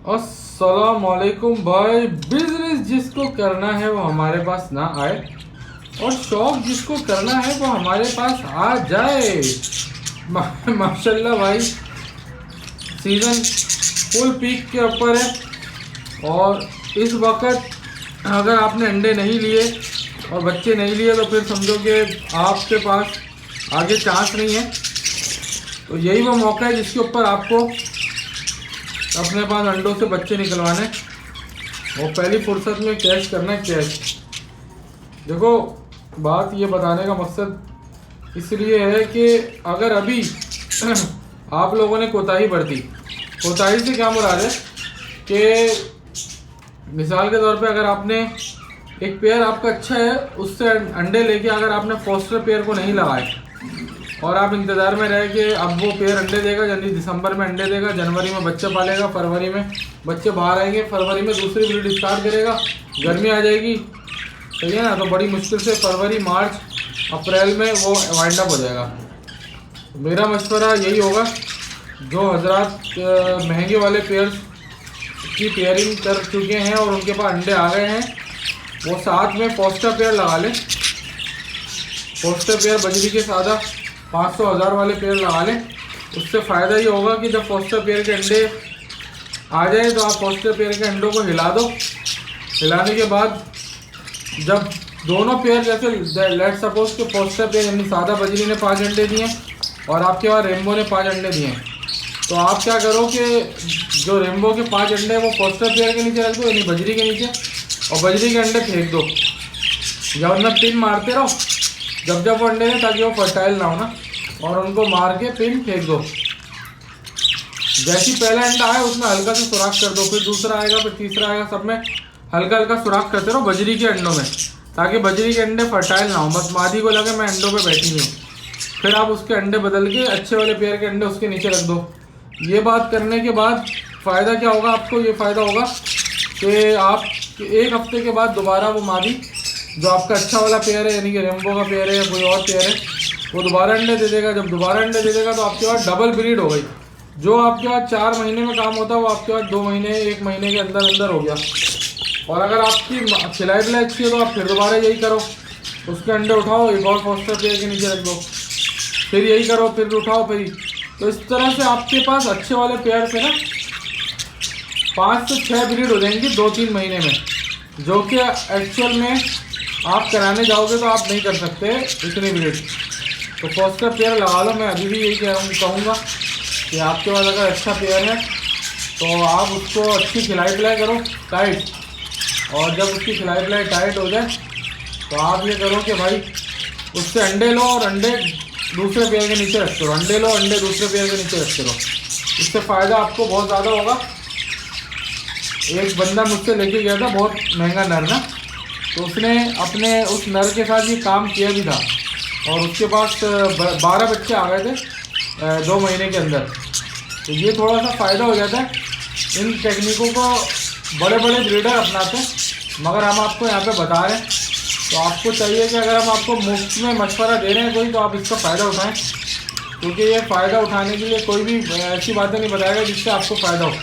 अस्सलामुअलैकुम भाई। बिजनेस जिसको करना है वो हमारे पास ना आए और शौक जिसको करना है वो हमारे पास आ जाए। माशाल्लाह भाई, सीज़न फुल पीक के ऊपर है और इस वक्त अगर आपने अंडे नहीं लिए और बच्चे नहीं लिए तो फिर समझो कि आपके पास आगे चांस नहीं है। तो यही वो मौका है जिसके ऊपर आपको अपने पास अंडों से बच्चे निकलवाने और पहली फुर्सत में कैश करना है, कैश। देखो, बात ये बताने का मकसद इसलिए है कि अगर अभी आप लोगों ने कोताही बरती, कोताही से क्या मुराद है कि मिसाल के तौर पे अगर आपने एक पेयर आपका अच्छा है, उससे अंडे लेके अगर आपने फोस्टर पेयर को नहीं लगाए और आप इंतज़ार में रहे कि अब वो पेयर अंडे देगा, यानी दिसंबर में अंडे देगा, जनवरी में बच्चे पालेगा, फरवरी में बच्चे बाहर आएंगे, फरवरी में दूसरी ब्रीड स्टार्ट करेगा, गर्मी आ जाएगी, सही है ना। तो बड़ी मुश्किल से फरवरी, मार्च, अप्रैल में वो वाइंड अप हो जाएगा। मेरा मशवरा यही होगा, जो हजरात महंगे वाले पेयर्स की पेयरिंग कर चुके हैं और उनके पास अंडे आ गए हैं, वो साथ में फोस्टर पेयर लगा लें। फोस्टर पेयर बजरी के सादा 500-1000 वाले पेयर लगा लें। उससे फ़ायदा ये होगा कि जब फोस्टर पेयर के अंडे आ जाए तो आप फोस्टर पेयर के अंडों को हिला दो। हिलाने के बाद जब दोनों पेयर, जैसे लेट सपोज के फोस्टर पेयर यानी सादा बजरी ने 5 अंडे दिए और आपके पास रेम्बो ने 5 अंडे दिए, तो आप क्या करो कि जो रेम्बो के 5 अंडे वो फोस्टर पेयर के नीचे रख दो, यानी बजरी के नीचे, और बजरी के अंडे फेंक दो। जब उनमें पिन मारते रहो जब जब वो अंडे हैं, ताकि वो फर्टाइल ना हो ना, और उनको मार के पिन फेंक दो। जैसी पहला अंडा आए उसमें हल्का सा सुराख कर दो, फिर दूसरा आएगा, फिर तीसरा आएगा, सब में हल्का हल्का सुराख करते रहो बजरी के अंडों में, ताकि बजरी के अंडे फर्टाइल ना हो, बस मादी को लगे मैं अंडों पे बैठी हुई हूँ। फिर आप उसके अंडे बदल के अच्छे वाले पेयर के अंडे उसके नीचे रख दो। ये बात करने के बाद फ़ायदा क्या होगा आपको? ये फ़ायदा होगा कि आप 1 हफ्ते के बाद दोबारा वो मादी जो आपका अच्छा वाला पेयर है, यानी कि रेम्बो का पेयर है या कोई और पेयर है, वो दोबारा अंडे दे देगा। जब दोबारा अंडे दे देगा तो आपके पास डबल ब्रीड हो गई। जो आपके पास 4 महीने में काम होता है वो आपके पास 2 महीने, 1 महीने के अंदर अंदर हो गया। और अगर आपकी खिलाई पिलाई अच्छी है तो आप फिर दोबारा यही करो, उसके अंडे उठाओ, एक और फोस्टर पेयर के नीचे रख दो, फिर यही करो, फिर उठाओ, फिर। तो इस तरह से आपके पास अच्छे वाले पेयर से ना 5 से 6 ब्रीड हो जाएंगी 2-3 महीने में, जो कि एक्चुअल में आप कराने जाओगे तो आप नहीं कर सकते इतनी ब्रीड। तो फोस्टर पेयर लगा लो। मैं अभी भी यही कहूँगा कि आपके पास अगर अच्छा पेयर है तो आप उसको अच्छी खिलाई पिलाई करो टाइट, और जब उसकी खिलाई पिलाई टाइट हो जाए तो आप ये करो कि भाई उससे अंडे लो और अंडे दूसरे पेयर के नीचे रखते रहो, अंडे लो, अंडे दूसरे पेयर के नीचे रखते रहो। इससे फ़ायदा आपको बहुत ज़्यादा होगा। एक बंदा मुझसे लेके गया था, बहुत महंगा नर ना, तो उसने अपने उस नर के साथ ये काम किया भी था और उसके पास 12 बच्चे आ गए थे 2 महीने के अंदर। तो ये थोड़ा सा फ़ायदा हो जाता है। इन टेक्निकों को बड़े बड़े ब्रीडर अपनाते हैं, मगर हम आपको यहाँ पे बता रहे हैं। तो आपको चाहिए कि अगर हम आपको मुफ्त में मशवरा दे रहे हैं कोई, तो आप इसका फ़ायदा उठाएँ, क्योंकि ये फ़ायदा उठाने के लिए कोई भी ऐसी बातें नहीं बताएगा जिससे आपको फ़ायदा हो।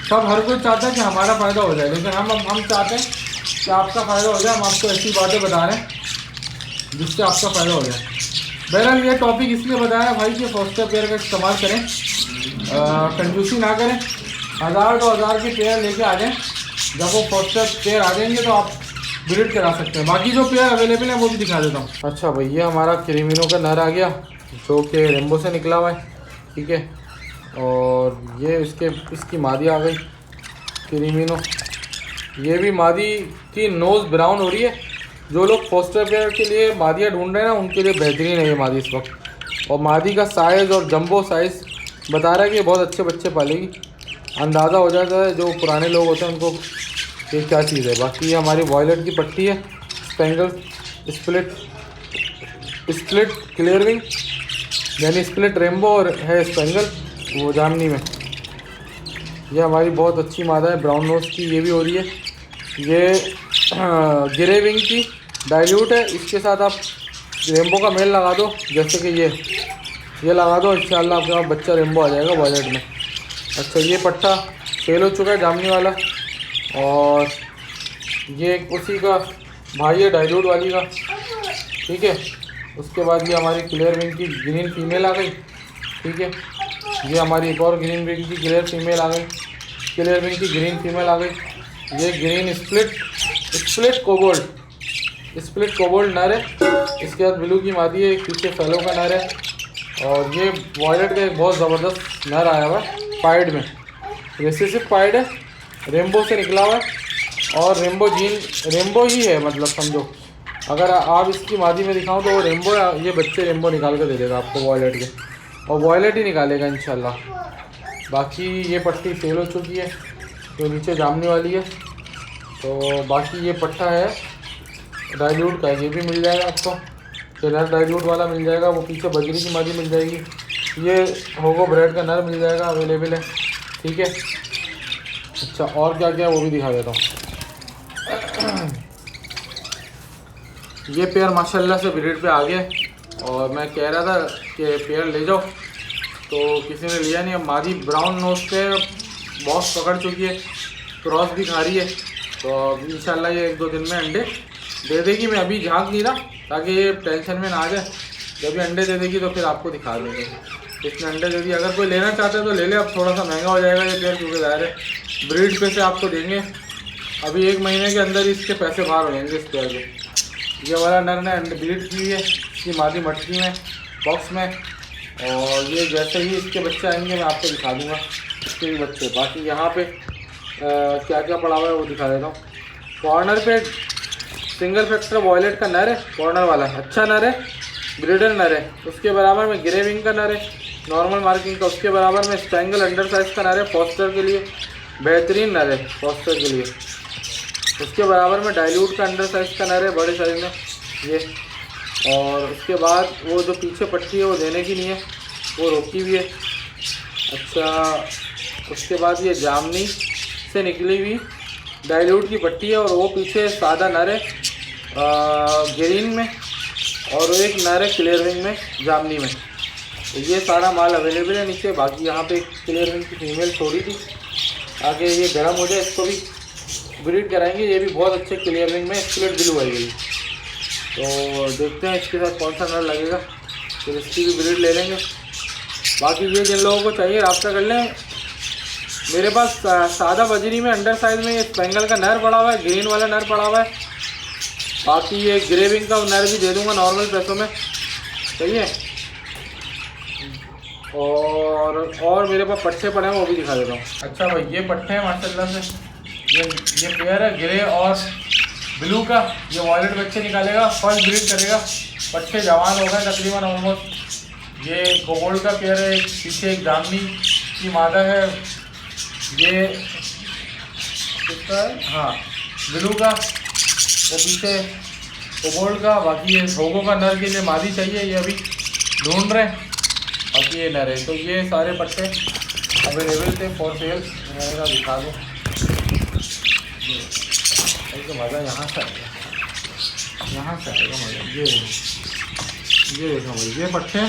सब हर कोई चाहता है कि हमारा फ़ायदा हो जाए, लेकिन हम चाहते हैं कि आपका फ़ायदा हो जाए। हम आपको ऐसी बातें बता रहे हैं जिससे आपका फ़ायदा हो जाए। बहरहाल ये टॉपिक इसलिए बताया भाई कि फोस्टर पेयर का इस्तेमाल करें, कंजूसी ना करें। 1000-2000 के पेयर लेके आ जाएं। जब वो फोस्टर पेयर आ जाएंगे तो आप ब्रीड करा सकते हैं। बाकी जो पेयर अवेलेबल हैं वो भी दिखा देता हूँ। अच्छा भाई, ये हमारा क्रीमिनो का नर आ गया जो कि रेम्बो से निकला हुआ है, ठीक है। और ये इसकी मादी आ गई क्रीमिनो। ये भी मादी की नोज़ ब्राउन हो रही है। जो लोग फोस्टर पेयर के लिए मादियाँ ढूंढ रहे हैं ना, उनके लिए बेहतरीन है ये मादी इस वक्त। और मादी का साइज़ और जंबो साइज़ बता रहा है कि बहुत अच्छे बच्चे पालेगी। अंदाज़ा हो जाता है जो पुराने लोग होते हैं उनको ये क्या चीज़ है। बाकी ये हमारी वॉयलेट की पट्टी है, स्पेंगल स्प्लिट क्लियर विंग, यानी स्प्लिट रेम्बो, और है स्पेंगल वो जामनी में। ये हमारी बहुत अच्छी मादा है, ब्राउन नोज़ की ये भी हो रही है। ये गिरे विंग की डाइल्यूट है। इसके साथ आप रेम्बो का मेल लगा दो, जैसे कि ये लगा दो, इंशाल्लाह आपके पास बच्चा रेम्बो आ जाएगा वॉयलेट में। अच्छा, ये पट्टा सेल हो चुका है जामनी वाला। और ये उसी का भाई है डाइल्यूट वाली का, ठीक है। उसके बाद ये हमारी क्लियर विंग की ग्रीन फीमेल आ गई, ठीक है। ये हमारी एक और ग्रीन विंग की क्लियर फीमेल आ गई, क्लियर विंग की ग्रीन फीमेल आ गई। ये ग्रीन स्प्लिट कोबोल्ट नर है। इसके बाद ब्लू की मादी है, एक पीछे फेलो का नर है। और ये वॉयलेट का एक बहुत ज़बरदस्त नर आया हुआ है पाइड में, रेसेसिव पाइड है, रेम्बो से निकला हुआ है। और रेम्बो ही है, मतलब समझो अगर आप इसकी मादी में दिखाऊं तो वो रेम्बो, ये बच्चे रेम्बो निकाल कर दे देगा आपको वॉयलेट के, और वॉयलेट ही निकालेगा इंशाल्लाह। बाकी ये पट्टी सेल हो चुकी है, तो नीचे जामनी वाली है। तो बाकी ये पट्टा है डाइल्यूट का, ये भी मिल जाएगा आपको, नर डाइल्यूट वाला मिल जाएगा। वो पीछे बजरी की मादी मिल जाएगी। ये होगो ब्रेड का नर मिल जाएगा, अवेलेबल है, ठीक है। अच्छा, और क्या क्या वो भी दिखा देता हूँ। ये पेयर माशाल्लाह से ब्रीड पे आ गया, और मैं कह रहा था कि पेयर ले जाओ, तो किसी ने लिया नहीं। अब मादी ब्राउन नोज पे बॉक्स पकड़ चुकी है, क्रॉस भी खा रही है, तो इंशाल्लाह ये 1-2 दिन में अंडे दे देगी। मैं अभी झांक नहीं रहा ताकि ये टेंशन में ना आ जाए। जब भी अंडे दे देगी तो फिर आपको दिखा देंगे। इसने अंडे दे दी, अगर कोई लेना चाहता है तो ले ले। अब थोड़ा सा महंगा हो जाएगा ये पेयर, क्योंकि ज़ाहिर है ब्रीड पे से आपको देंगे। अभी 1 महीने के अंदर ही इसके पैसे बाहर हो जाएंगे इस पेयर के। ये वाला नर ने अंडे ब्रीड की है, इसकी मादी मटकी में बॉक्स में। और ये जैसे ही इसके बच्चे आएंगे मैं आपको दिखा दूँगा इसके भी बच्चे। बाकी यहाँ पे क्या क्या पड़ा हुआ है वो दिखा देता हूँ। कॉर्नर पे सिंगल फैक्टर वॉयलेट का नर है, कॉर्नर वाला अच्छा नर है, ब्रीडर नर है। उसके बराबर में ग्रे विंग का नर है, नॉर्मल मार्किंग का। उसके बराबर में स्पेंगल अंडर साइज का नर है, फॉस्टर के लिए बेहतरीन नर है, फॉस्टर के लिए। उसके बराबर में डाइल्यूट का अंडर साइज का नर है, बड़े साइज में ये। और उसके बाद वो जो पीछे पट्टी है वो देने की नहीं है, वो रोकी हुई है। अच्छा, उसके बाद ये जामनी से निकली हुई डाइल्यूट की पट्टी है, और वो पीछे सादा नर है ग्रीन में, और एक नर है क्लियर विंग में जामनी में। तो ये सारा माल अवेलेबल है नीचे। बाकी यहाँ पे क्लियर विंग की फीमेल छोड़ी थी, आगे ये गर्म हो जाए इसको भी ब्रीड कराएंगे। ये भी बहुत अच्छे क्लियर विंग में स्प्लिट ब्लू आई गई। तो देखते हैं इसके साथ कौन सा नर लगेगा, फिर इसकी भी ब्रीड ले लेंगे। बाकी ये जिन लोगों को चाहिए रब्ता कर लें। मेरे पास सादा बजरी में अंडर साइज में ये स्पेंगल का नर पड़ा हुआ है, ग्रीन वाला नर पड़ा हुआ है। बाकी ये ग्रेविंग का नर भी दे दूंगा नॉर्मल पैसों में, सही है। और मेरे पास पट्टे पड़े हैं, वो भी दिखा देता हूँ। अच्छा भाई, ये पट्टे हैं माशाल्लाह से। ये पेयर है ग्रे और ब्लू का। ये वॉयलेट बच्चे निकालेगा, फर्स्ट ब्रीड करेगा। पट्टे जवान हो गए तकरीबन ऑलमोस्ट। ये कोबोल्ट का पेयर है, पीछे एक जामनी की मादा है। ये किसका है? हाँ, ब्लू का, वो पीछे कोबोल्ट का। बाकी ये होगो का नर के लिए मादी चाहिए, ये अभी ढूंढ रहे हैं। बाकी ये नर है। तो ये सारे पट्टे अवेलेबल थे फॉर सेल। मैं दिखा दूँ, तो मज़ा यहाँ से आएगा, यहाँ से आएगा मज़ा। ये देखो भाई, ये पट्टे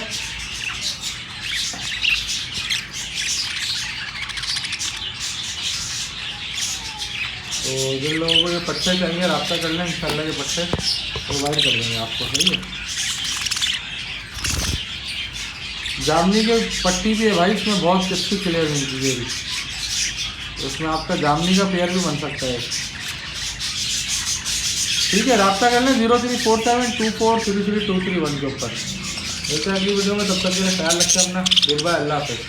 तो जिन लोगों को ये पट्टे चाहिए रब्ता कर लें, इंशाल्लाह ये पट्टे प्रोवाइड कर देंगे आपको, सही है। जामनी की पट्टी भी है भाई, इसमें बहुत अच्छी क्लियर मिलती है। उसमें आपका जामनी का पेयर भी बन सकता है, ठीक है। रब्ता कर लें 034724332331 के ऊपर। ऐसे अगली वीडियो में, तब तक के लिए ख्याल रखें अपना। गुड बाय, अल्लाह हाफ़िज़।